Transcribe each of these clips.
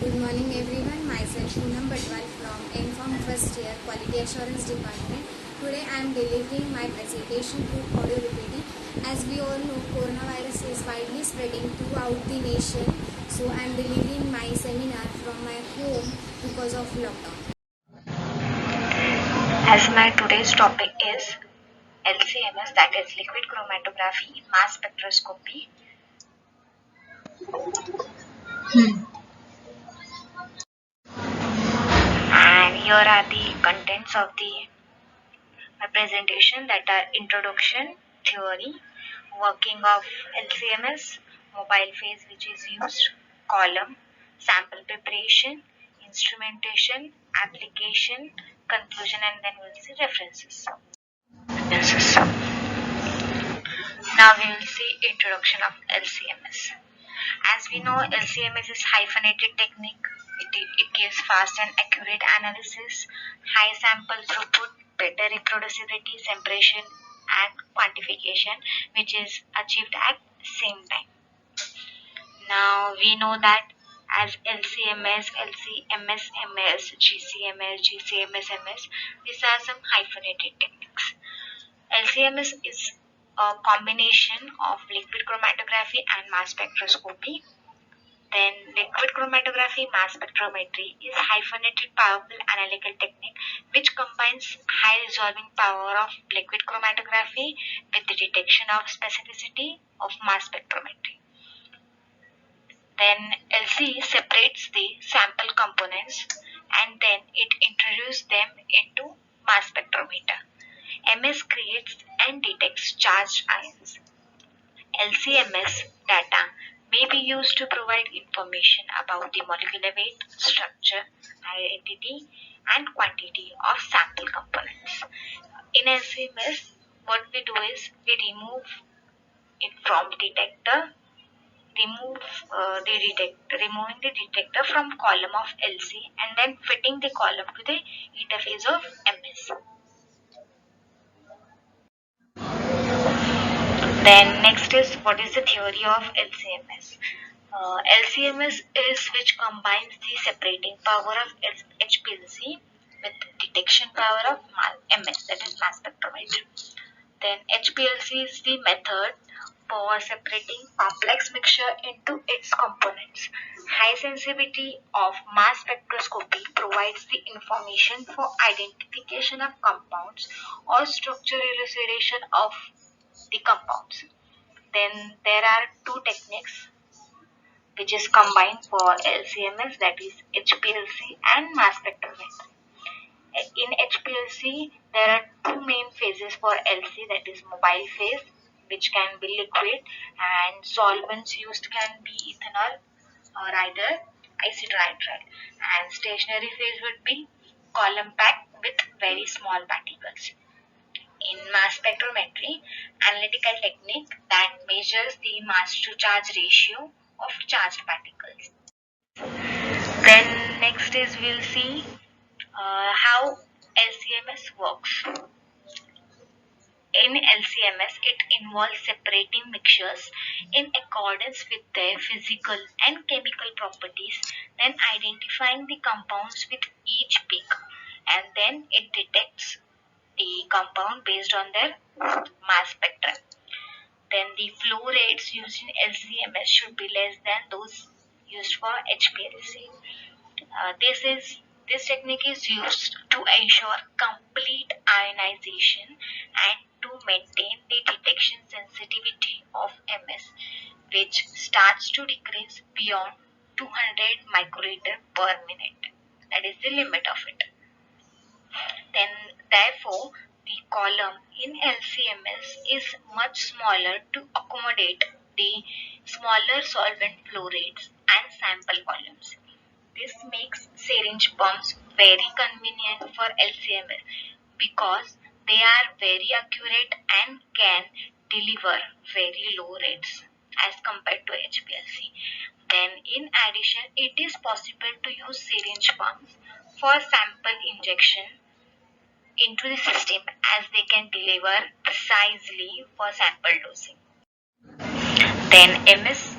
Good morning everyone, myself Poonam Batwal from MPharm first year Quality Assurance Department. Today I am delivering my presentation through audio recording. As we all know, coronavirus is widely spreading throughout the nation. So I am delivering my seminar from my home because of lockdown. As my today's topic is LCMS, that is liquid chromatography mass spectroscopy. And here are the contents of my presentation, that are introduction, theory, working of LCMS, mobile phase which is used, column, sample preparation, instrumentation, application, conclusion, and then we'll see references. Now we will see introduction of LCMS. As we know, LCMS is hyphenated technique. It gives fast and accurate analysis, high sample throughput, better reproducibility, separation, and quantification, which is achieved at same time. Now we know that as LCMS, LCMS-MS, GCMS, GCMS-MS, these are some hyphenated techniques. LCMS is a combination of liquid chromatography and mass spectroscopy. Then liquid chromatography mass spectrometry is hyphenated powerful analytical technique which combines high resolving power of liquid chromatography with the detection of specificity of mass spectrometry. Then LC separates the sample components and then it introduces them into mass spectrometer. MS creates and detects charged ions. LCMS data may be used to provide information about the molecular weight, structure, identity, and quantity of sample components. In LCMS, what we do is we remove it from detector, removing the detector from column of LC and then fitting the column to the interface of MS. Then next is what is the theory of LCMS. LCMS is which combines the separating power of HPLC with detection power of MS, that is mass spectrometry. Then HPLC is the method for separating complex mixture into its components. High sensitivity of mass spectroscopy provides the information for identification of compounds or structural elucidation of the compounds. Then there are two techniques which is combined for LCMS, that is HPLC and mass spectrometry. In HPLC, there are two main phases for LC, that is mobile phase, which can be liquid, and solvents used can be ethanol or either acetonitrile. And stationary phase would be column packed with very small particles. In mass spectrometry, analytical technique that measures the mass to charge ratio of charged particles. Then next is we'll see how LCMS works. In LCMS, it involves separating mixtures in accordance with their physical and chemical properties, then identifying the compounds with each peak, and then it detects the compound based on their mass spectrum. Then the flow rates used in LCMS should be less than those used for HPLC. This technique is used to ensure complete ionization and to maintain the detection sensitivity of MS, which starts to decrease beyond 200 microliter per minute. That is the limit of it. Then, therefore, the column in LCMS is much smaller to accommodate the smaller solvent flow rates and sample volumes. This makes syringe pumps very convenient for LCMS because they are very accurate and can deliver very low rates as compared to HPLC. Then in addition, it is possible to use syringe pumps for sample injection into the system as they can deliver precisely for sample dosing. Then MS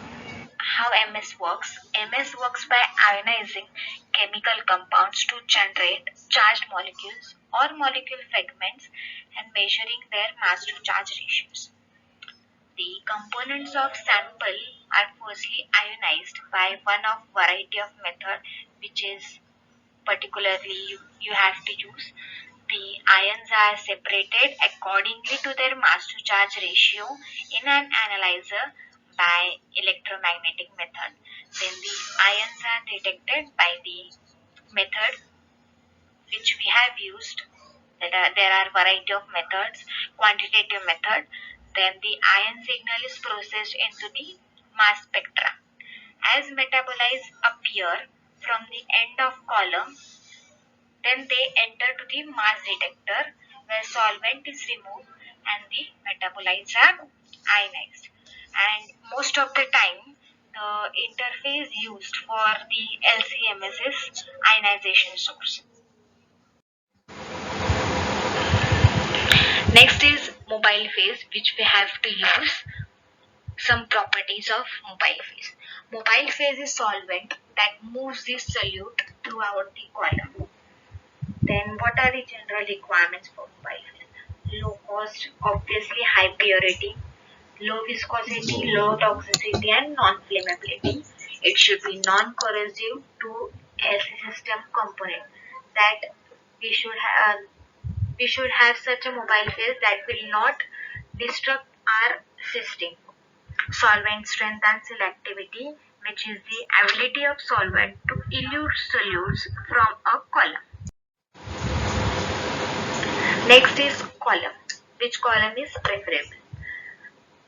how MS works. MS works by ionizing chemical compounds to generate charged molecules or molecule fragments and measuring their mass to charge ratios. The components of sample are firstly ionized by one of variety of method which is particularly you have to use. The ions are separated accordingly to their mass to charge ratio in an analyzer by electromagnetic method. Then the ions are detected by the method which we have used. There are variety of methods, quantitative method. Then the ion signal is processed into the mass spectra. As metabolites appear from the end of column, then they enter to the mass detector where solvent is removed and the metabolites are ionized. And most of the time, the interface used for the LCMS is ionization source. Next is mobile phase, which we have to use some properties of mobile phase. Mobile phase is solvent that moves the solute throughout the column. Then what are the general requirements for mobile phase? Low cost, obviously high purity, low viscosity, low toxicity and non-flammability. It should be non-corrosive to LC system component. That we should have such a mobile phase that will not disrupt our system. Solvent strength and selectivity, which is the ability of solvent to elute solutes from a column. Next is column. Which column is preferable?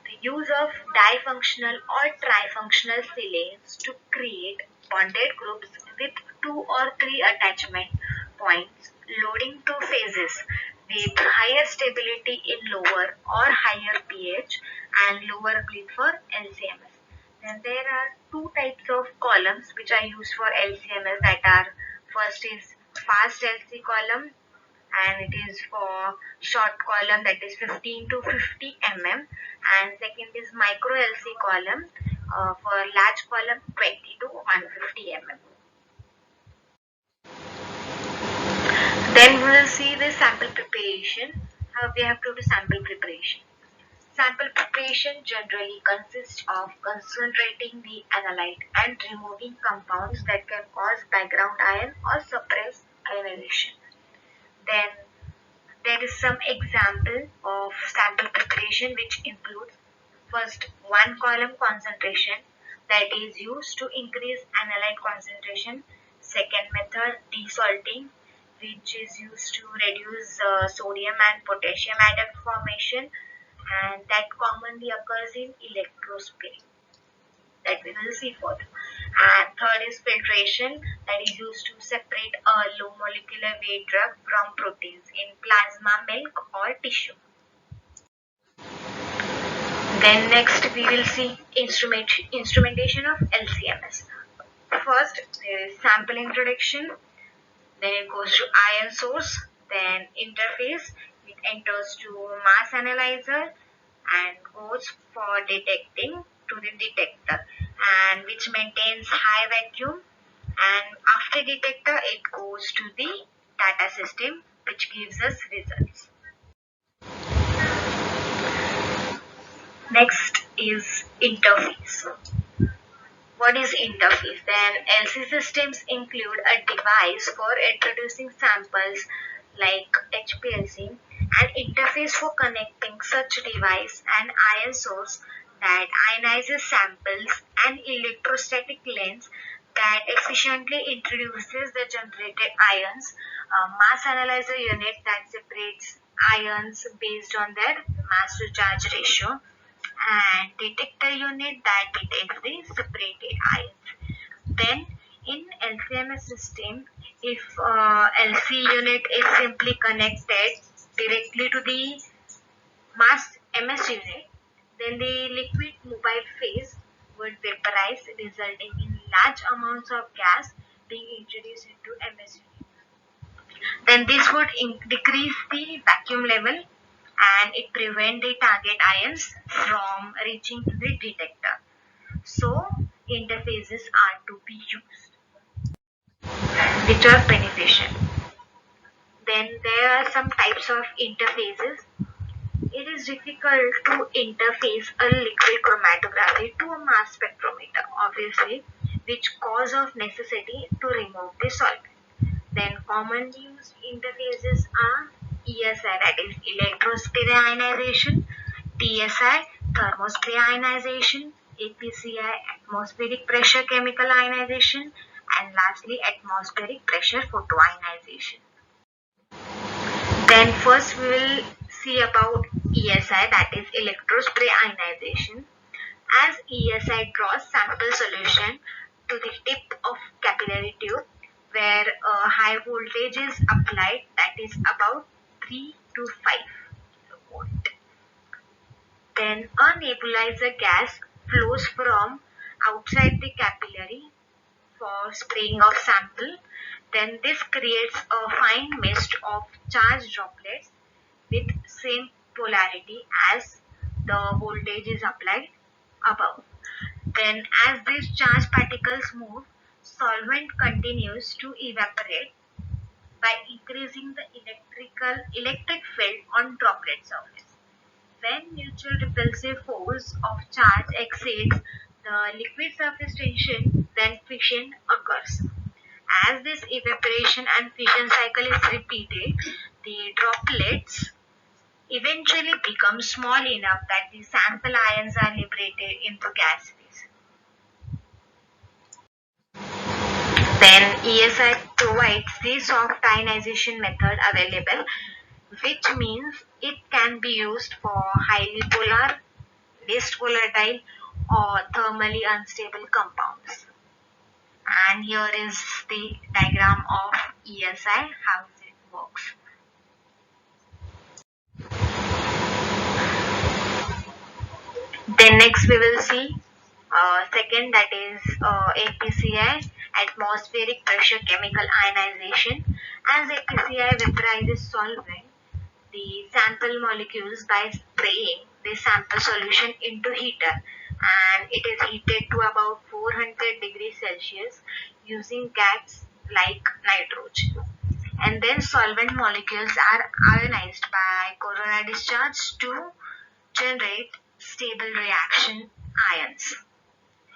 The use of difunctional or trifunctional silanes to create bonded groups with 2 or 3 attachment points loading 2 phases with higher stability in lower or higher pH and lower bleed for LCMS. Then there are 2 types of columns which are used for LCMS, that are first is fast LC column and it is for short column, that is 15 to 50 mm, and second is micro LC column for large column 20 to 150 mm. Then we will see the sample preparation, how we have to do sample preparation. Sample preparation generally consists of concentrating the analyte and removing compounds that can cause background ion or suppress ionization. Then there is some example of sample preparation which includes first 1 column concentration that is used to increase analyte concentration. Second method, desalting, which is used to reduce sodium and potassium atom formation, and that commonly occurs in electrospray, that we will see further. And third is filtration, that is used to separate a low molecular weight drug from proteins in plasma, milk or tissue. Then next we will see instrumentation of LCMS. First there is sample introduction, then it goes to ion source, then interface, it enters to mass analyzer and goes for detecting to the detector, and which maintains high vacuum, and after detector it goes to the data system which gives us results. Next is interface. What is interface? Then LC systems include a device for introducing samples like HPLC, an interface for connecting such device and ion source that ionizes samples, and electrostatic lens that efficiently introduces the generated ions, a mass analyzer unit that separates ions based on their mass to charge ratio, and detector unit that detects the separated ions. Then in LCMS system, if LC unit is simply connected directly to the mass MS unit, then the liquid mobile phase would vaporize, resulting in large amounts of gas being introduced into MS unit. Then this would decrease the vacuum level and it prevent the target ions from reaching to the detector. So interfaces are to be used, which are beneficial. Then there are some types of interfaces. It is difficult to interface a liquid chromatography to a mass spectrometer, obviously, which cause of necessity to remove the solvent. Then commonly used interfaces are ESI, that is electrospray ionization, TSI, thermospray ionization, APCI, atmospheric pressure chemical ionization, and lastly atmospheric pressure photoionization. Then first we will see about ESI, that is electrospray ionization. As ESI draws sample solution to the tip of capillary tube where a high voltage is applied, that is about 3 to 5 volt. Then a nebulizer gas flows from outside the capillary for spraying of sample. Then this creates a fine mist of charged droplets with same polarity as the voltage is applied above. Then as these charged particles move, solvent continues to evaporate by increasing the electric field on droplet surface. When mutual repulsive force of charge exceeds the liquid surface tension, then fission occurs. As this evaporation and fission cycle is repeated, the droplets eventually become small enough that the sample ions are liberated into gas phase. Then ESI provides the soft ionization method available, which means it can be used for highly polar, least volatile, or thermally unstable compounds. And here is the diagram of ESI, how it works. Then next we will see second, that is APCI, atmospheric pressure chemical ionization. As APCI vaporizes solvent, the sample molecules by spraying the sample solution into heater, and it is heated to about 400 degrees Celsius using gas like nitrogen. And then solvent molecules are ionized by corona discharge to generate stable reaction ions.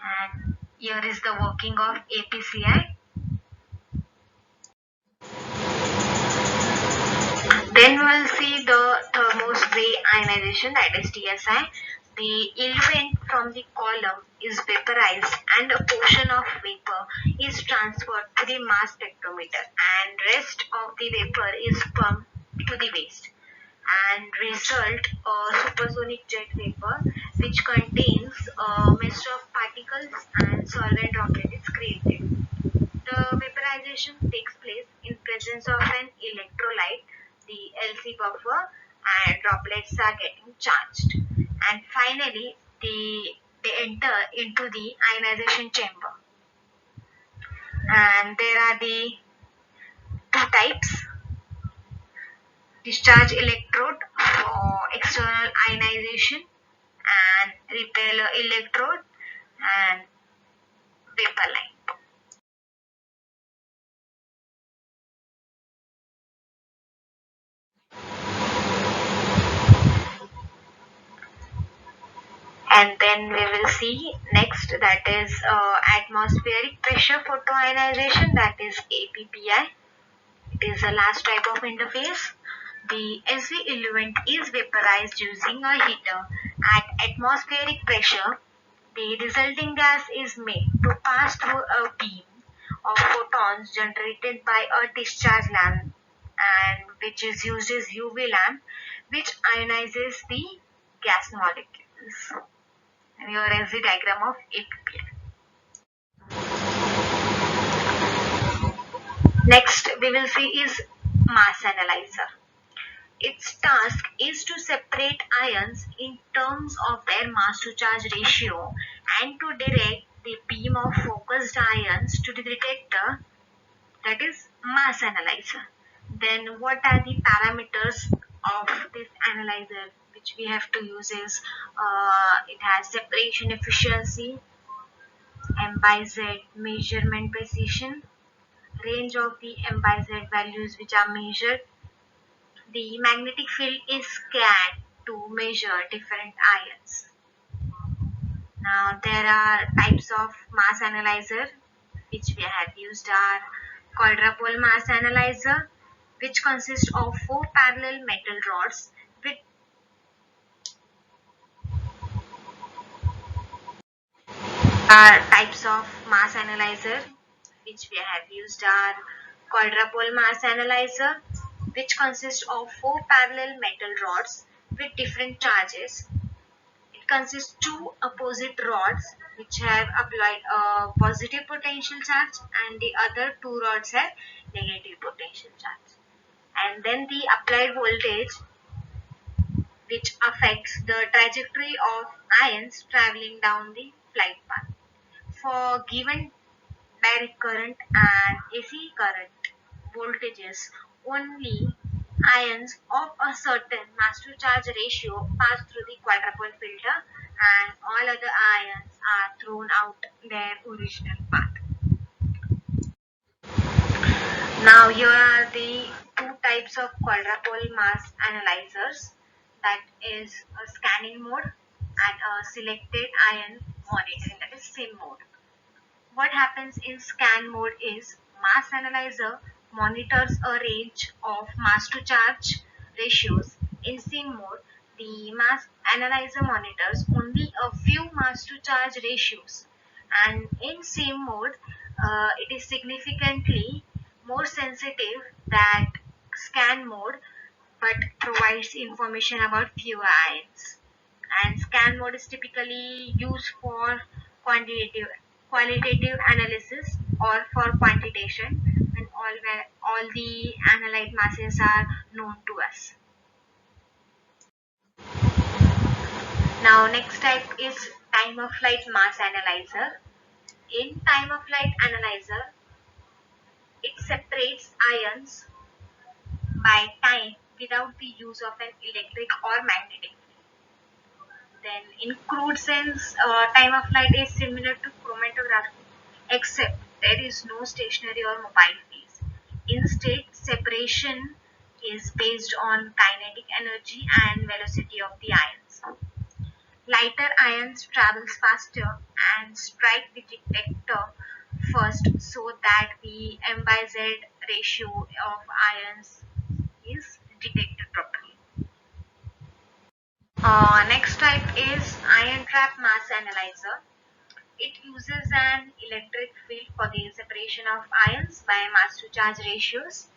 And here is the working of APCI. Then we will see the thermospray ionization, that is TSI. The eluent from the column is vaporized and a portion of vapor is transferred to the mass spectrometer and rest of the vapor is pumped to the waste and result a supersonic jet vapor which contains a mist of particles and solvent droplet is created. The vaporization takes place in presence of an electrolyte, the LC buffer, and droplets are getting charged. And finally, they enter into the ionization chamber. And there are the two types: discharge electrode for external ionization, and repeller electrode and vapor line. And then we will see next, that is atmospheric pressure photoionization, that is APPI. It is the last type of interface. The SV eluent is vaporized using a heater at atmospheric pressure. The resulting gas is made to pass through a beam of photons generated by a discharge lamp, and which is used as UV lamp, which ionizes the gas molecules. And here is the diagram of APPI. Next we will see is mass analyzer. Its task is to separate ions in terms of their mass to charge ratio and to direct the beam of focused ions to the detector, that is mass analyzer. Then what are the parameters of this analyzer which we have to use is it has separation efficiency, M by Z measurement precision, range of the M by Z values which are measured. The magnetic field is scanned to measure different ions. Now there are types of mass analyzer which we have used are quadrupole mass analyzer, which consists of four parallel metal rods with types of mass analyzer which we have used are quadrupole mass analyzer, which consists of four parallel metal rods with different charges. It consists two opposite rods which have applied a positive potential charge and the other two rods have negative potential charge. And then the applied voltage which affects the trajectory of ions traveling down the flight path. For given direct current and AC current voltages, only ions of a certain mass to charge ratio pass through the quadrupole filter and all other ions are thrown out their original path. Now here are the two types of quadrupole mass analyzers, that is a scanning mode and a selected ion monitoring, that is SIM mode. What happens in scan mode is mass analyzer monitors a range of mass to charge ratios. In SIM mode, the mass analyzer monitors only a few mass to charge ratios, and in SIM mode, it is significantly more sensitive than scan mode but provides information about fewer ions. And scan mode is typically used for quantitative qualitative analysis or for quantitation when all the analyte masses are known to us. Now next type is time of flight mass analyzer. In time of flight analyzer, it separates ions by time without the use of an electric or magnetic. Then in crude sense, time of flight is similar to chromatography, except there is no stationary or mobile phase. Instead, separation is based on kinetic energy and velocity of the ions. Lighter ions travels faster and strike the detector first so that the M by Z ratio of ions is detected properly. Next type is ion trap mass analyzer. It uses an electric field for the separation of ions by mass to charge ratios.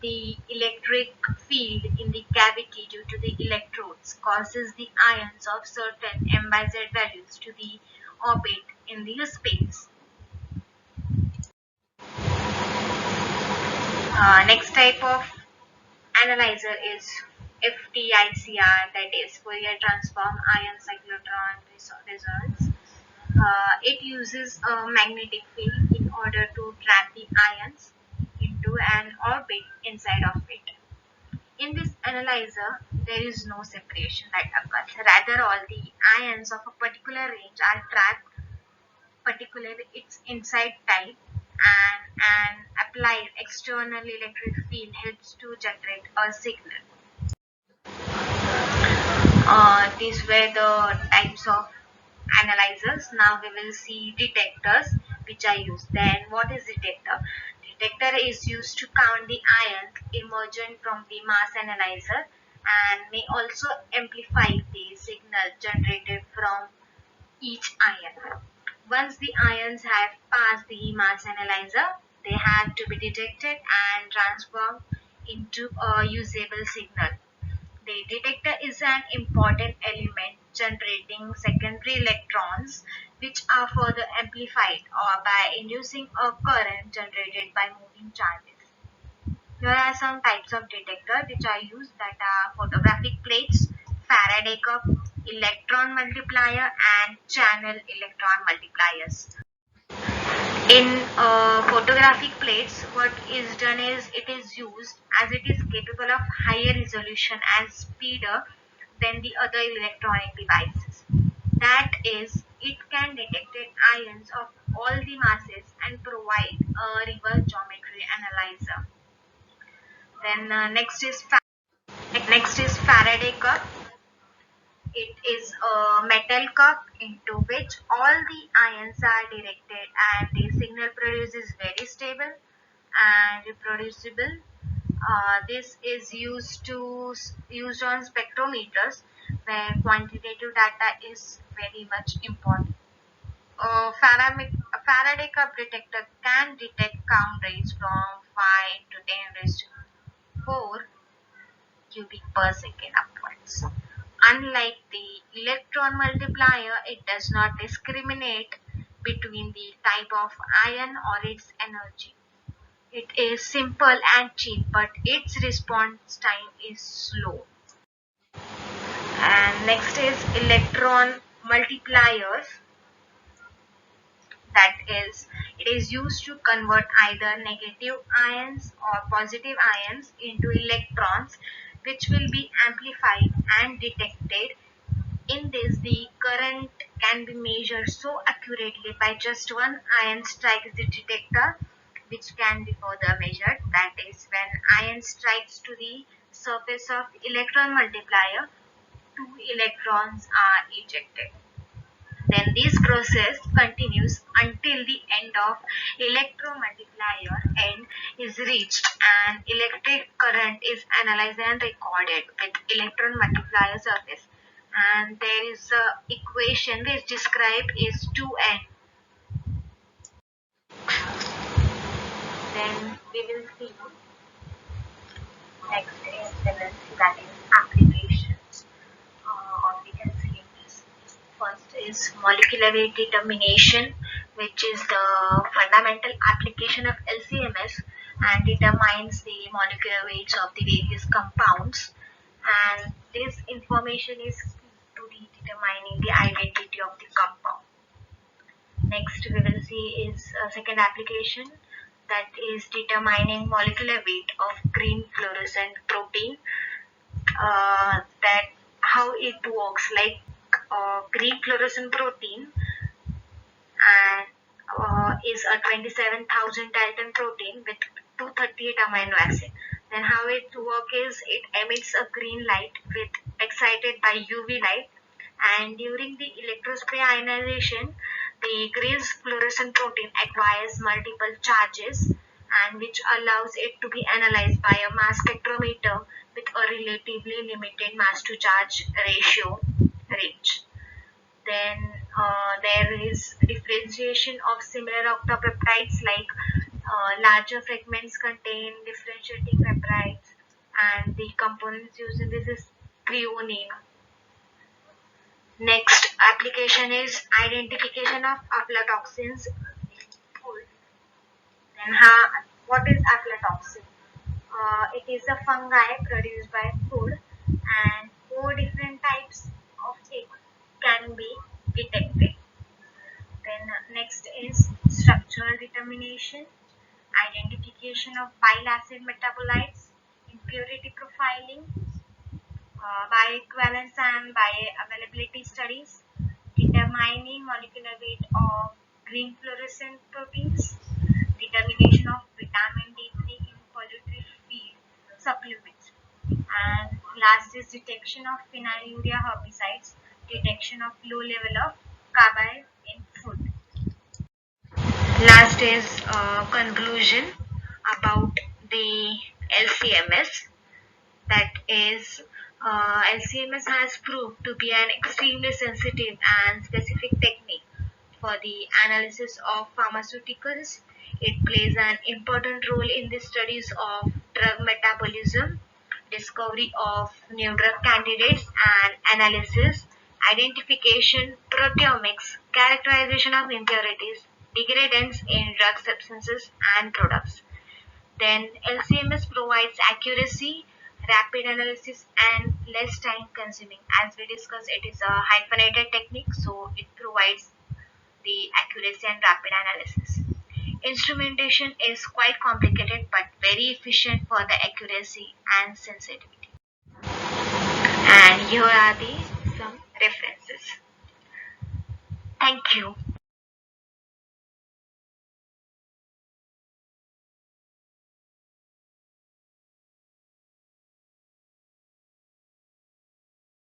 The electric field in the cavity due to the electrodes causes the ions of certain M by Z values to the orbit in the space. Next type of analyzer is FTICR, that is Fourier transform ion cyclotron resonance. It uses a magnetic field in order to trap the ions into an orbit inside of it. In this analyzer, there is no separation that occurs. Rather, all the ions of a particular range are trapped, particularly its inside type, and an applied external electric field helps to generate a signal. These were the types of analyzers. Now we will see detectors which are used. Then what is detector? Detector is used to count the ions emergent from the mass analyzer and may also amplify the signal generated from each ion. Once the ions have passed the mass analyzer, they have to be detected and transformed into a usable signal. The detector is an important element generating secondary electrons which are further amplified or by inducing a current generated by moving charges. Here are some types of detector which are used, that are photographic plates, Faraday cup, electron multiplier and channel electron multipliers. In photographic plates, what is done is it is used as it is capable of higher resolution and speeder than the other electronic devices. That is, it can detect ions of all the masses and provide a reverse geometry analyzer. Then next is Faraday cup. It is a metal cup into which all the ions are directed, and the signal produced is very stable and reproducible. This is used on spectrometers where quantitative data is very much important. A Faraday cup detector can detect count rates from 5 to 10 raised to 4 cubic per second upwards. Unlike the electron multiplier, it does not discriminate between the type of ion or its energy. It is simple and cheap, but its response time is slow. And next is electron multipliers. That is, it is used to convert either negative ions or positive ions into electrons, which will be amplified and detected. In this, the current can be measured so accurately by just one ion strikes the detector, which can be further measured. That is, when ion strikes to the surface of electron multiplier, two electrons are ejected. Then this process continues until the end of electromultiplier end is reached and electric current is analyzed and recorded with electron multiplier surface. And there is a equation which describe is 2n. Then we will see next is that is applications, or we can see this. First is molecular weight determination, which is the fundamental application of LCMS and determines the molecular weights of the various compounds. And this information is key to determining the identity of the compound. Next we will see is a second application, that is determining molecular weight of green fluorescent protein. That how it works, like green fluorescent protein and is a 27,000 Dalton protein with 238 amino acid. Then how it works is it emits a green light with excited by UV light, and during the electrospray ionization the green fluorescent protein acquires multiple charges, and which allows it to be analyzed by a mass spectrometer with a relatively limited mass to charge ratio range. Then there is differentiation of similar octopeptides, like larger fragments contain differentiating peptides, and the components used in this is threonine. Next application is identification of aflatoxins in food. Then what is aflatoxin? It is a fungi produced by food, and four different types of it can be detected. Then next is structural determination, identification of bile acid metabolites, impurity profiling, bioequivalence and bioavailability studies, determining molecular weight of green fluorescent proteins, determination of vitamin D3 in poultry feed supplements, and last is detection of phenylurea herbicides, detection of low level of carbide in food. Last is conclusion about the LCMS. That is, LCMS has proved to be an extremely sensitive and specific technique for the analysis of pharmaceuticals. It plays an important role in the studies of drug metabolism, discovery of new drug candidates, and analysis, identification, proteomics, characterization of impurities, degradants in drug substances and products. Then LCMS provides accuracy, rapid analysis, and less time consuming. As we discussed, it is a hyphenated technique, so it provides the accuracy and rapid analysis. Instrumentation is quite complicated but very efficient for the accuracy and sensitivity. And here are the some references. Thank you.